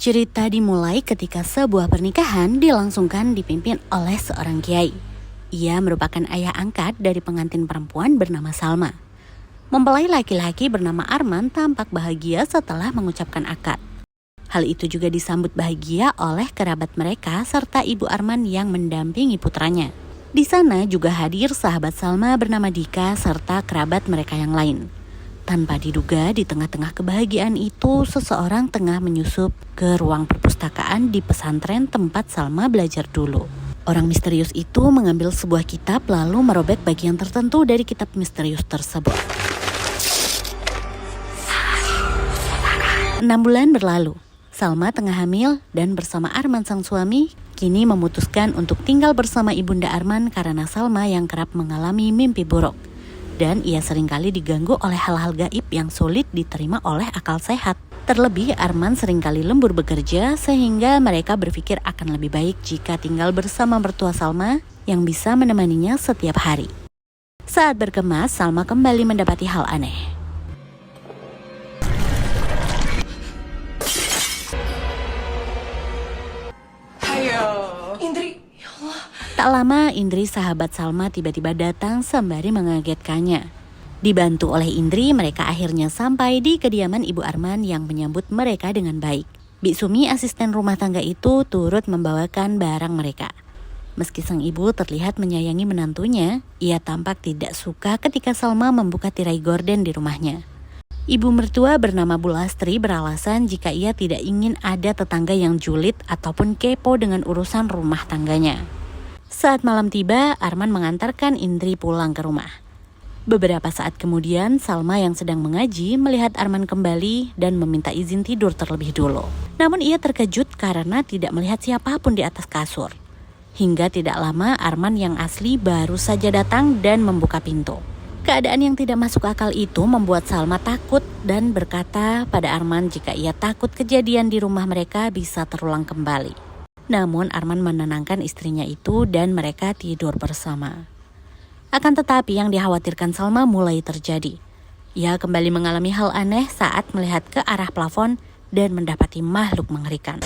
Cerita dimulai ketika sebuah pernikahan dilangsungkan dipimpin oleh seorang kiai. Ia merupakan ayah angkat dari pengantin perempuan bernama Salma. Mempelai laki-laki bernama Arman tampak bahagia setelah mengucapkan akad. Hal itu juga disambut bahagia oleh kerabat mereka serta ibu Arman yang mendampingi putranya. Di sana juga hadir sahabat Salma bernama Dika serta kerabat mereka yang lain. Tanpa diduga, di tengah-tengah kebahagiaan itu, seseorang tengah menyusup ke ruang perpustakaan di pesantren tempat Salma belajar dulu. Orang misterius itu mengambil sebuah kitab lalu merobek bagian tertentu dari kitab misterius tersebut. 6 bulan berlalu, Salma tengah hamil dan bersama Arman sang suami, kini memutuskan untuk tinggal bersama ibunda Arman karena Salma yang kerap mengalami mimpi buruk. Dan ia seringkali diganggu oleh hal-hal gaib yang sulit diterima oleh akal sehat. Terlebih Arman seringkali lembur bekerja sehingga mereka berpikir akan lebih baik jika tinggal bersama mertua Salma yang bisa menemaninya setiap hari. Saat berkemas, Salma kembali mendapati hal aneh. Tak lama, Indri sahabat Salma tiba-tiba datang sembari mengagetkannya. Dibantu oleh Indri, mereka akhirnya sampai di kediaman Ibu Arman yang menyambut mereka dengan baik. Biksumi asisten rumah tangga itu turut membawakan barang mereka. Meski sang ibu terlihat menyayangi menantunya, ia tampak tidak suka ketika Salma membuka tirai gorden di rumahnya. Ibu mertua bernama Bu Lastri beralasan jika ia tidak ingin ada tetangga yang julid ataupun kepo dengan urusan rumah tangganya. Saat malam tiba, Arman mengantarkan Indri pulang ke rumah. Beberapa saat kemudian, Salma yang sedang mengaji melihat Arman kembali dan meminta izin tidur terlebih dulu. Namun ia terkejut karena tidak melihat siapapun di atas kasur. Hingga tidak lama, Arman yang asli baru saja datang dan membuka pintu. Keadaan yang tidak masuk akal itu membuat Salma takut dan berkata pada Arman jika ia takut kejadian di rumah mereka bisa terulang kembali. Namun Arman menenangkan istrinya itu dan mereka tidur bersama. Akan tetapi yang dikhawatirkan Salma mulai terjadi. Ia kembali mengalami hal aneh saat melihat ke arah plafon dan mendapati makhluk mengerikan.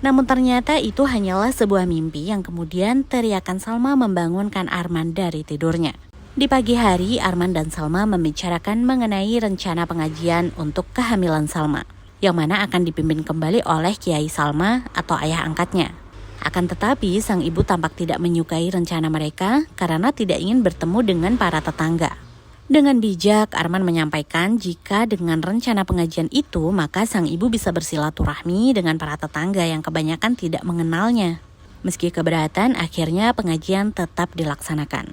Namun ternyata itu hanyalah sebuah mimpi yang kemudian teriakan Salma membangunkan Arman dari tidurnya. Di pagi hari, Arman dan Salma membicarakan mengenai rencana pengajian untuk kehamilan Salma, yang mana akan dipimpin kembali oleh Kiai Salma atau ayah angkatnya. Akan tetapi, sang ibu tampak tidak menyukai rencana mereka karena tidak ingin bertemu dengan para tetangga. Dengan bijak, Arman menyampaikan jika dengan rencana pengajian itu, maka sang ibu bisa bersilaturahmi dengan para tetangga yang kebanyakan tidak mengenalnya. Meski keberatan, akhirnya pengajian tetap dilaksanakan.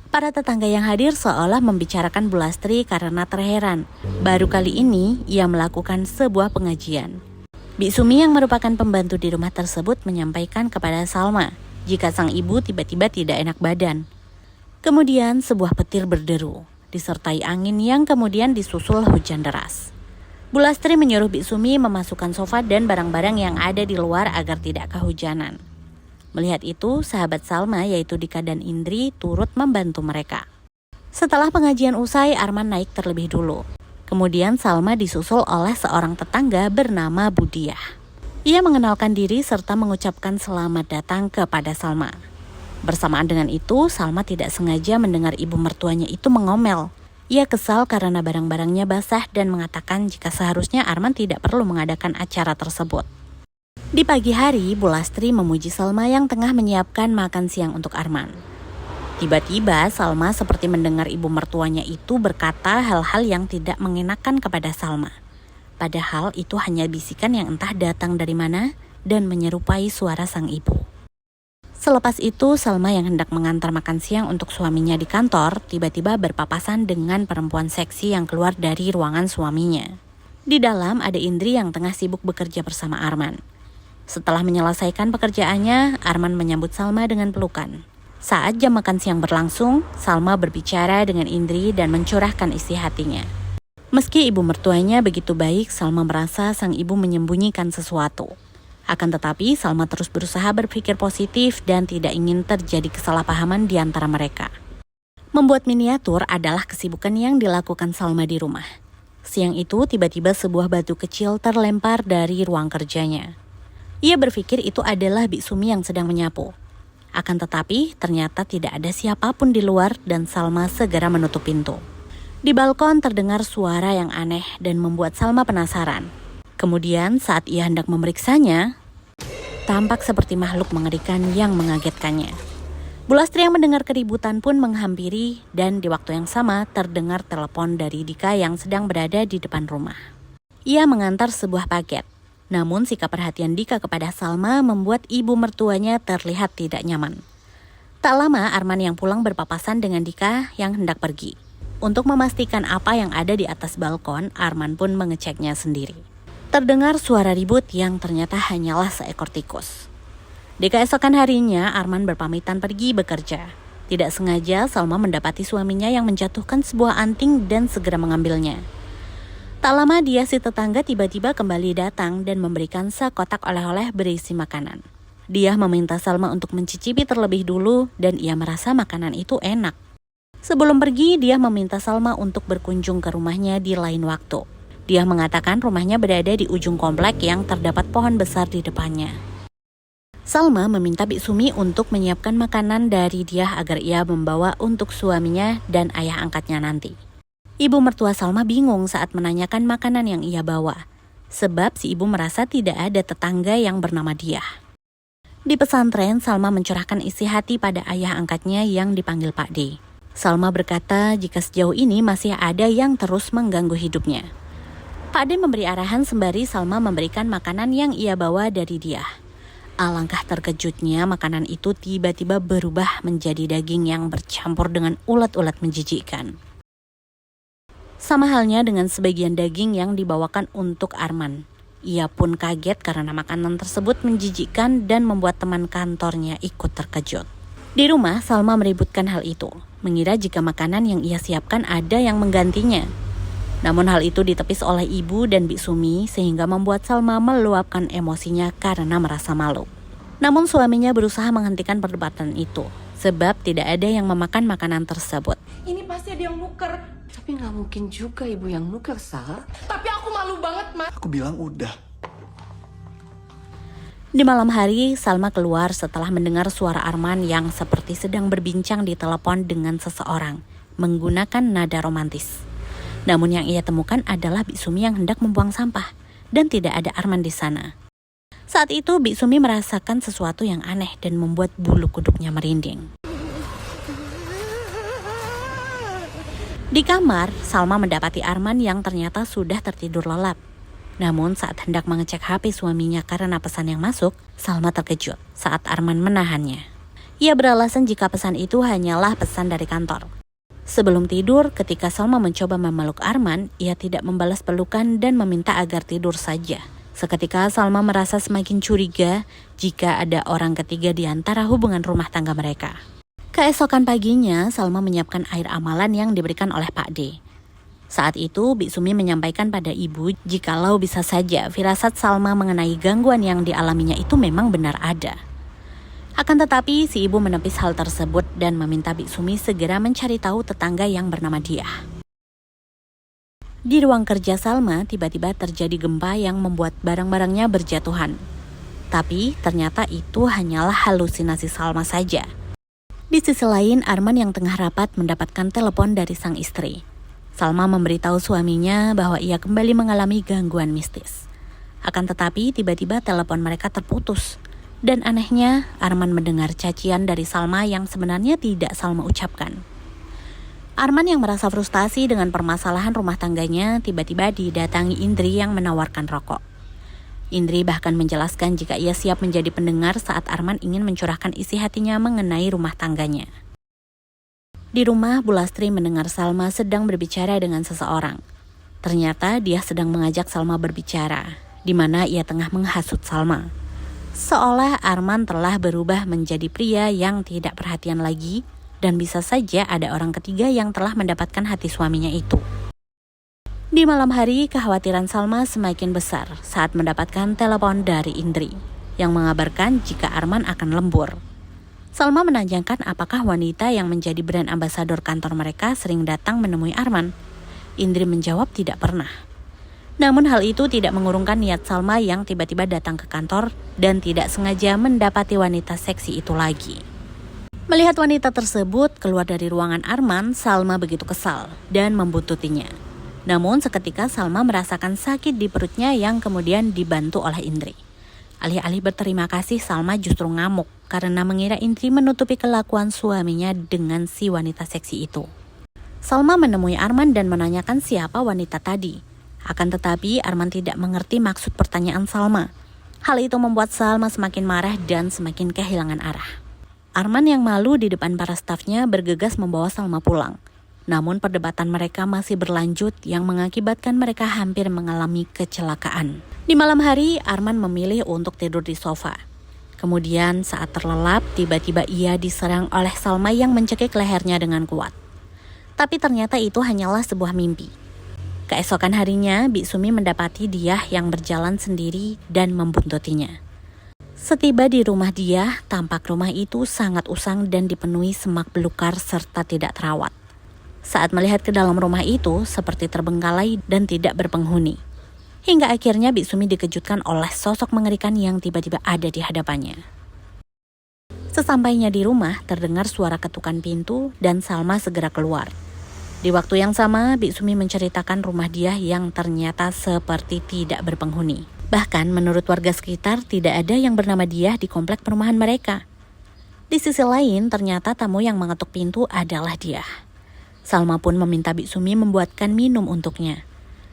Para tetangga yang hadir seolah membicarakan Bu Lastri karena terheran. Baru kali ini ia melakukan sebuah pengajian. Biksumi yang merupakan pembantu di rumah tersebut menyampaikan kepada Salma jika sang ibu tiba-tiba tidak enak badan. Kemudian sebuah petir berderu, disertai angin yang kemudian disusul hujan deras. Bu Lastri menyuruh Biksumi memasukkan sofa dan barang-barang yang ada di luar agar tidak kehujanan. Melihat itu, sahabat Salma yaitu Dika dan Indri turut membantu mereka. Setelah pengajian usai, Arman naik terlebih dulu. Kemudian Salma disusul oleh seorang tetangga bernama Budiah. Ia mengenalkan diri serta mengucapkan selamat datang kepada Salma. Bersamaan dengan itu, Salma tidak sengaja mendengar ibu mertuanya itu mengomel. Ia kesal karena barang-barangnya basah dan mengatakan jika seharusnya Arman tidak perlu mengadakan acara tersebut. Di pagi hari, Bu Lastri memuji Salma yang tengah menyiapkan makan siang untuk Arman. Tiba-tiba, Salma seperti mendengar ibu mertuanya itu berkata hal-hal yang tidak mengenakan kepada Salma. Padahal itu hanya bisikan yang entah datang dari mana dan menyerupai suara sang ibu. Selepas itu, Salma yang hendak mengantar makan siang untuk suaminya di kantor, tiba-tiba berpapasan dengan perempuan seksi yang keluar dari ruangan suaminya. Di dalam ada Indri yang tengah sibuk bekerja bersama Arman. Setelah menyelesaikan pekerjaannya, Arman menyambut Salma dengan pelukan. Saat jam makan siang berlangsung, Salma berbicara dengan Indri dan mencurahkan isi hatinya. Meski ibu mertuanya begitu baik, Salma merasa sang ibu menyembunyikan sesuatu. Akan tetapi, Salma terus berusaha berpikir positif dan tidak ingin terjadi kesalahpahaman di antara mereka. Membuat miniatur adalah kesibukan yang dilakukan Salma di rumah. Siang itu tiba-tiba sebuah batu kecil terlempar dari ruang kerjanya. Ia berpikir itu adalah Biksumi yang sedang menyapu. Akan tetapi ternyata tidak ada siapapun di luar dan Salma segera menutup pintu. Di balkon terdengar suara yang aneh dan membuat Salma penasaran. Kemudian saat ia hendak memeriksanya, tampak seperti makhluk mengerikan yang mengagetkannya. Bulastri yang mendengar keributan pun menghampiri dan di waktu yang sama terdengar telepon dari Dika yang sedang berada di depan rumah. Ia mengantar sebuah paket. Namun sikap perhatian Dika kepada Salma membuat ibu mertuanya terlihat tidak nyaman. Tak lama Arman yang pulang berpapasan dengan Dika yang hendak pergi. Untuk memastikan apa yang ada di atas balkon, Arman pun mengeceknya sendiri. Terdengar suara ribut yang ternyata hanyalah seekor tikus. Di keesokan harinya, Arman berpamitan pergi bekerja. Tidak sengaja, Salma mendapati suaminya yang menjatuhkan sebuah anting dan segera mengambilnya. Tak lama dia si tetangga tiba-tiba kembali datang dan memberikan sekotak oleh-oleh berisi makanan. Dia meminta Salma untuk mencicipi terlebih dulu dan ia merasa makanan itu enak. Sebelum pergi, dia meminta Salma untuk berkunjung ke rumahnya di lain waktu. Dia mengatakan rumahnya berada di ujung komplek yang terdapat pohon besar di depannya. Salma meminta Biksumi untuk menyiapkan makanan dari dia agar ia membawa untuk suaminya dan ayah angkatnya nanti. Ibu mertua Salma bingung saat menanyakan makanan yang ia bawa, sebab si ibu merasa tidak ada tetangga yang bernama dia. Di pesantren, Salma mencurahkan isi hati pada ayah angkatnya yang dipanggil Pak D. Salma berkata jika sejauh ini masih ada yang terus mengganggu hidupnya. Pak D memberi arahan sembari Salma memberikan makanan yang ia bawa dari dia. Alangkah terkejutnya makanan itu tiba-tiba berubah menjadi daging yang bercampur dengan ulat-ulat menjijikkan. Sama halnya dengan sebagian daging yang dibawakan untuk Arman. Ia pun kaget karena makanan tersebut menjijikkan dan membuat teman kantornya ikut terkejut. Di rumah, Salma meributkan hal itu, mengira jika makanan yang ia siapkan ada yang menggantinya. Namun hal itu ditepis oleh ibu dan Biksumi sehingga membuat Salma meluapkan emosinya karena merasa malu. Namun suaminya berusaha menghentikan perdebatan itu, sebab tidak ada yang memakan makanan tersebut. Ini pasti ada yang nuker. Tapi nggak mungkin juga ibu yang nuker, Sal. Tapi aku malu banget, Ma. Aku bilang udah. Di malam hari, Salma keluar setelah mendengar suara Arman yang seperti sedang berbincang di telepon dengan seseorang, menggunakan nada romantis. Namun yang ia temukan adalah Biksumi yang hendak membuang sampah, dan tidak ada Arman di sana. Saat itu Biksumi merasakan sesuatu yang aneh dan membuat bulu kuduknya merinding. Di kamar, Salma mendapati Arman yang ternyata sudah tertidur lelap. Namun saat hendak mengecek HP suaminya karena pesan yang masuk, Salma terkejut saat Arman menahannya. Ia beralasan jika pesan itu hanyalah pesan dari kantor. Sebelum tidur, ketika Salma mencoba memeluk Arman, ia tidak membalas pelukan dan meminta agar tidur saja. Seketika Salma merasa semakin curiga jika ada orang ketiga di antara hubungan rumah tangga mereka. Keesokan paginya, Salma menyiapkan air amalan yang diberikan oleh Pak D. Saat itu, Biksumi menyampaikan pada ibu jikalau bisa saja firasat Salma mengenai gangguan yang dialaminya itu memang benar ada. Akan tetapi, si ibu menepis hal tersebut dan meminta Biksumi segera mencari tahu tetangga yang bernama dia. Di ruang kerja Salma, tiba-tiba terjadi gempa yang membuat barang-barangnya berjatuhan. Tapi, ternyata itu hanyalah halusinasi Salma saja. Di sisi lain, Arman yang tengah rapat mendapatkan telepon dari sang istri. Salma memberitahu suaminya bahwa ia kembali mengalami gangguan mistis. Akan tetapi, tiba-tiba telepon mereka terputus. Dan anehnya, Arman mendengar cacian dari Salma yang sebenarnya tidak Salma ucapkan. Arman yang merasa frustasi dengan permasalahan rumah tangganya tiba-tiba didatangi Indri yang menawarkan rokok. Indri bahkan menjelaskan jika ia siap menjadi pendengar saat Arman ingin mencurahkan isi hatinya mengenai rumah tangganya. Di rumah, Bulastri mendengar Salma sedang berbicara dengan seseorang. Ternyata dia sedang mengajak Salma berbicara, di mana ia tengah menghasut Salma. Seolah Arman telah berubah menjadi pria yang tidak perhatian lagi dan bisa saja ada orang ketiga yang telah mendapatkan hati suaminya itu. Di malam hari, kekhawatiran Salma semakin besar saat mendapatkan telepon dari Indri yang mengabarkan jika Arman akan lembur. Salma menanyakan apakah wanita yang menjadi brand ambasador kantor mereka sering datang menemui Arman. Indri menjawab tidak pernah. Namun hal itu tidak mengurungkan niat Salma yang tiba-tiba datang ke kantor dan tidak sengaja mendapati wanita seksi itu lagi. Melihat wanita tersebut keluar dari ruangan Arman, Salma begitu kesal dan membuntutinya. Namun seketika Salma merasakan sakit di perutnya yang kemudian dibantu oleh Indri. Alih-alih berterima kasih, Salma justru ngamuk karena mengira Indri menutupi kelakuan suaminya dengan si wanita seksi itu. Salma menemui Arman dan menanyakan siapa wanita tadi. Akan tetapi Arman tidak mengerti maksud pertanyaan Salma. Hal itu membuat Salma semakin marah dan semakin kehilangan arah. Arman yang malu di depan para stafnya bergegas membawa Salma pulang. Namun perdebatan mereka masih berlanjut yang mengakibatkan mereka hampir mengalami kecelakaan. Di malam hari, Arman memilih untuk tidur di sofa. Kemudian saat terlelap, tiba-tiba ia diserang oleh Salma yang mencekik lehernya dengan kuat. Tapi ternyata itu hanyalah sebuah mimpi. Keesokan harinya, Bik Sumi mendapati Diah yang berjalan sendiri dan membuntutinya. Setiba di rumah Diah, tampak rumah itu sangat usang dan dipenuhi semak belukar serta tidak terawat. Saat melihat ke dalam rumah itu, seperti terbengkalai dan tidak berpenghuni. Hingga akhirnya Bik Sumi dikejutkan oleh sosok mengerikan yang tiba-tiba ada di hadapannya. Sesampainya di rumah, terdengar suara ketukan pintu dan Salma segera keluar. Di waktu yang sama, Bik Sumi menceritakan rumah Diah yang ternyata seperti tidak berpenghuni. Bahkan menurut warga sekitar, tidak ada yang bernama Diah di komplek perumahan mereka. Di sisi lain, ternyata tamu yang mengetuk pintu adalah Diah. Salma pun meminta Bik Sumi membuatkan minum untuknya.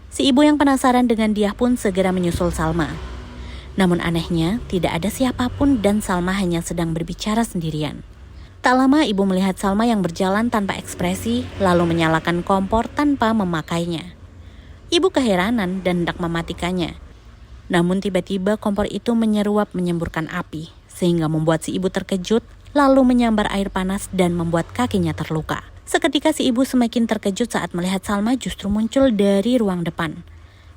Si ibu yang penasaran dengan Diah pun segera menyusul Salma. Namun anehnya, tidak ada siapapun dan Salma hanya sedang berbicara sendirian. Tak lama ibu melihat Salma yang berjalan tanpa ekspresi, lalu menyalakan kompor tanpa memakainya. Ibu keheranan dan hendak mematikannya. Namun tiba-tiba kompor itu menyeruap menyemburkan api, sehingga membuat si ibu terkejut, lalu menyambar air panas dan membuat kakinya terluka. Seketika si ibu semakin terkejut saat melihat Salma justru muncul dari ruang depan.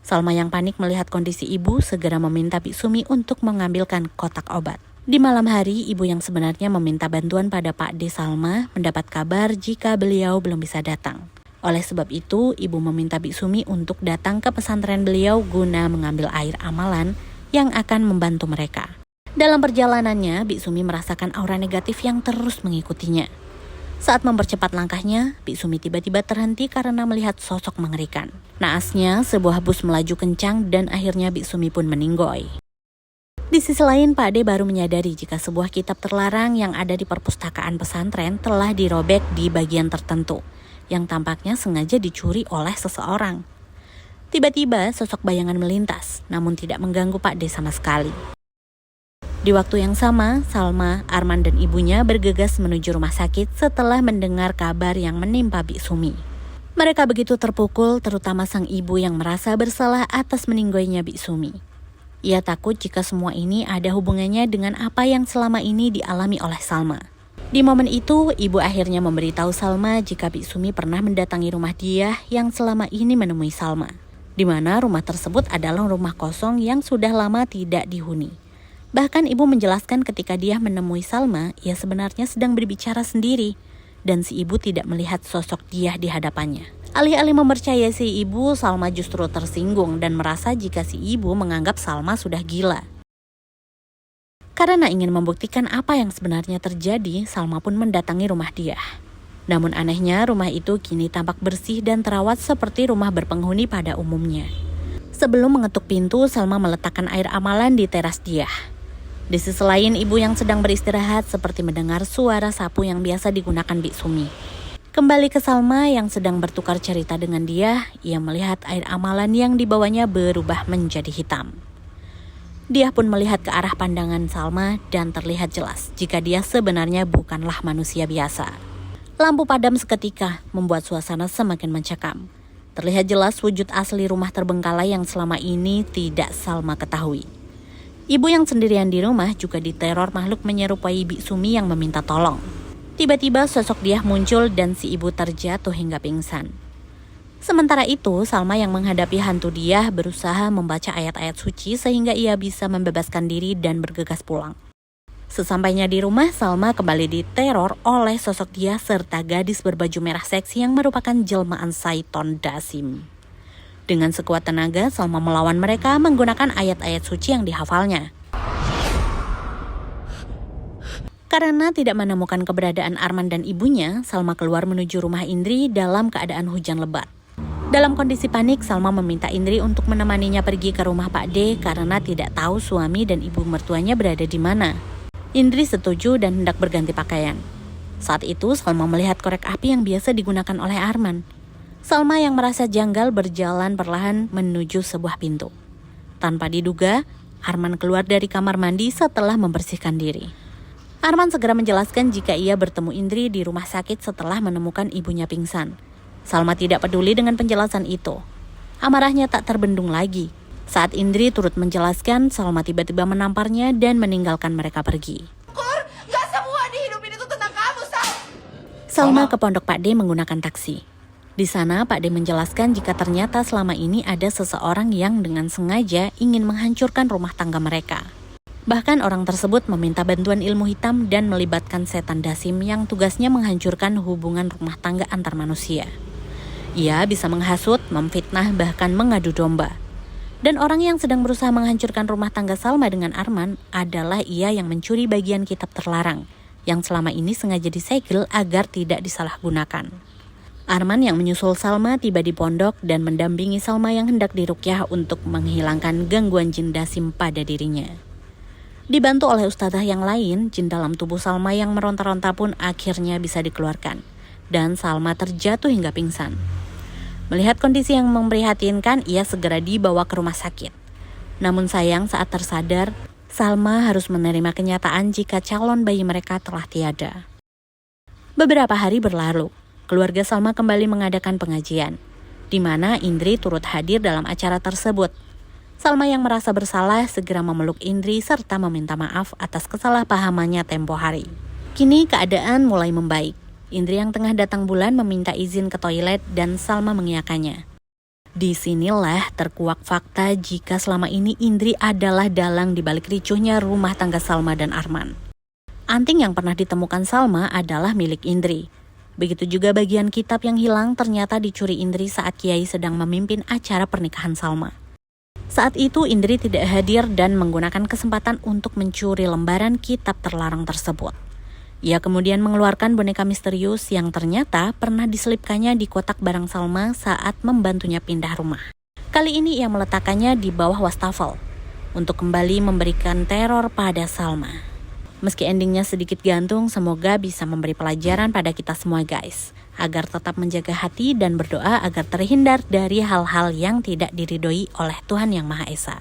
Salma yang panik melihat kondisi ibu segera meminta Bik Sumi untuk mengambilkan kotak obat. Di malam hari, ibu yang sebenarnya meminta bantuan pada Pak D. Salma mendapat kabar jika beliau belum bisa datang. Oleh sebab itu, ibu meminta Bik Sumi untuk datang ke pesantren beliau guna mengambil air amalan yang akan membantu mereka. Dalam perjalanannya, Bik Sumi merasakan aura negatif yang terus mengikutinya. Saat mempercepat langkahnya, Bik Sumi tiba-tiba terhenti karena melihat sosok mengerikan. Naasnya, sebuah bus melaju kencang dan akhirnya Bik Sumi pun meninggoy. Di sisi lain, Pak D baru menyadari jika sebuah kitab terlarang yang ada di perpustakaan pesantren telah dirobek di bagian tertentu, yang tampaknya sengaja dicuri oleh seseorang. Tiba-tiba, sosok bayangan melintas, namun tidak mengganggu Pak D sama sekali. Di waktu yang sama, Salma, Arman dan ibunya bergegas menuju rumah sakit setelah mendengar kabar yang menimpa Bik Sumi. Mereka begitu terpukul, terutama sang ibu yang merasa bersalah atas meninggoynya Bik Sumi. Ia takut jika semua ini ada hubungannya dengan apa yang selama ini dialami oleh Salma. Di momen itu, ibu akhirnya memberitahu Salma jika Bik Sumi pernah mendatangi rumah Diah yang selama ini menemui Salma, di mana rumah tersebut adalah rumah kosong yang sudah lama tidak dihuni. Bahkan ibu menjelaskan ketika Diah menemui Salma, ia sebenarnya sedang berbicara sendiri, dan si ibu tidak melihat sosok Diah di hadapannya. Alih-alih mempercayai si ibu, Salma justru tersinggung dan merasa jika si ibu menganggap Salma sudah gila. Karena ingin membuktikan apa yang sebenarnya terjadi, Salma pun mendatangi rumah Diah. Namun anehnya, rumah itu kini tampak bersih dan terawat seperti rumah berpenghuni pada umumnya. Sebelum mengetuk pintu, Salma meletakkan air amalan di teras Diah. Di sisi lain, ibu yang sedang beristirahat seperti mendengar suara sapu yang biasa digunakan Bik Sumi. Kembali ke Salma yang sedang bertukar cerita dengan Diah, ia melihat air amalan yang dibawanya berubah menjadi hitam. Diah pun melihat ke arah pandangan Salma dan terlihat jelas jika dia sebenarnya bukanlah manusia biasa. Lampu padam seketika membuat suasana semakin mencekam. Terlihat jelas wujud asli rumah terbengkalai yang selama ini tidak Salma ketahui. Ibu yang sendirian di rumah juga diteror makhluk menyerupai Bik Sumi yang meminta tolong. Tiba-tiba sosok Diah muncul dan si ibu terjatuh hingga pingsan. Sementara itu, Salma yang menghadapi hantu Diah berusaha membaca ayat-ayat suci sehingga ia bisa membebaskan diri dan bergegas pulang. Sesampainya di rumah, Salma kembali diteror oleh sosok Diah serta gadis berbaju merah seksi yang merupakan jelmaan Saiton Dasim. Dengan sekuat tenaga, Salma melawan mereka menggunakan ayat-ayat suci yang dihafalnya. Karena tidak menemukan keberadaan Arman dan ibunya, Salma keluar menuju rumah Indri dalam keadaan hujan lebat. Dalam kondisi panik, Salma meminta Indri untuk menemaninya pergi ke rumah Pak D karena tidak tahu suami dan ibu mertuanya berada di mana. Indri setuju dan hendak berganti pakaian. Saat itu, Salma melihat korek api yang biasa digunakan oleh Arman. Salma yang merasa janggal berjalan perlahan menuju sebuah pintu. Tanpa diduga, Arman keluar dari kamar mandi setelah membersihkan diri. Arman segera menjelaskan jika ia bertemu Indri di rumah sakit setelah menemukan ibunya pingsan. Salma tidak peduli dengan penjelasan itu. Amarahnya tak terbendung lagi. Saat Indri turut menjelaskan, Salma tiba-tiba menamparnya dan meninggalkan mereka pergi. Gak semua di hidup ini tuh tentang kamu, Sal. Salma ke pondok Pak D menggunakan taksi. Di sana, Pak D menjelaskan jika ternyata selama ini ada seseorang yang dengan sengaja ingin menghancurkan rumah tangga mereka. Bahkan orang tersebut meminta bantuan ilmu hitam dan melibatkan setan Dasim yang tugasnya menghancurkan hubungan rumah tangga antar manusia. Ia bisa menghasut, memfitnah, bahkan mengadu domba. Dan orang yang sedang berusaha menghancurkan rumah tangga Salma dengan Arman adalah ia yang mencuri bagian kitab terlarang, yang selama ini sengaja disegel agar tidak disalahgunakan. Arman yang menyusul Salma tiba di pondok dan mendampingi Salma yang hendak diruqyah untuk menghilangkan gangguan jin Dasim pada dirinya. Dibantu oleh ustadzah yang lain, jin dalam tubuh Salma yang meronta-ronta pun akhirnya bisa dikeluarkan, dan Salma terjatuh hingga pingsan. Melihat kondisi yang memprihatinkan, ia segera dibawa ke rumah sakit. Namun sayang saat tersadar, Salma harus menerima kenyataan jika calon bayi mereka telah tiada. Beberapa hari berlalu. Keluarga Salma kembali mengadakan pengajian, di mana Indri turut hadir dalam acara tersebut. Salma yang merasa bersalah segera memeluk Indri serta meminta maaf atas kesalahpahamannya tempo hari. Kini keadaan mulai membaik. Indri yang tengah datang bulan meminta izin ke toilet dan Salma mengiyakannya. Disinilah terkuak fakta jika selama ini Indri adalah dalang di balik ricuhnya rumah tangga Salma dan Arman. Anting yang pernah ditemukan Salma adalah milik Indri. Begitu juga bagian kitab yang hilang ternyata dicuri Indri saat Kiai sedang memimpin acara pernikahan Salma. Saat itu Indri tidak hadir dan menggunakan kesempatan untuk mencuri lembaran kitab terlarang tersebut. Ia kemudian mengeluarkan boneka misterius yang ternyata pernah diselipkannya di kotak barang Salma saat membantunya pindah rumah. Kali ini ia meletakkannya di bawah wastafel untuk kembali memberikan teror pada Salma. Meski endingnya sedikit gantung, semoga bisa memberi pelajaran pada kita semua guys, agar tetap menjaga hati dan berdoa agar terhindar dari hal-hal yang tidak diridhoi oleh Tuhan Yang Maha Esa.